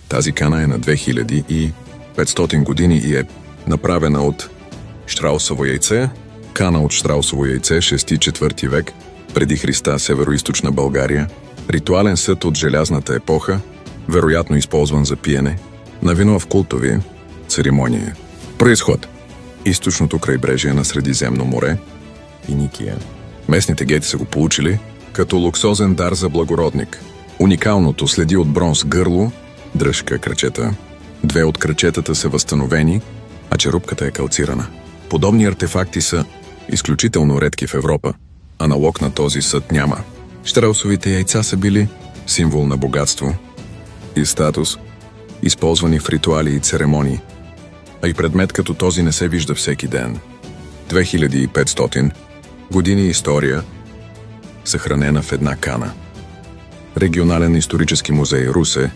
Тази кана е на 2500 години и е направена от щраусово яйце. Кана от щраусово яйце, 6-4 век, преди Христа, североизточна България. Ритуален съд от желязната епоха, вероятно използван за пиене, на вино в култови церемонии. Произход: източното крайбрежие на Средиземно море и Никия. Местните гети са го получили като луксозен дар за благородник. Уникалното следи от бронз гърло, дръжка крачета. 2 от крачетата са възстановени, а черупката е калцирана. Подобни артефакти са изключително редки в Европа. Аналог на този съд няма. Щраусовите яйца са били символ на богатство и статус, използвани в ритуали и церемонии. А и предмет като този не се вижда всеки ден. 2500 години история, съхранена в една кана. Регионален исторически музей Русе,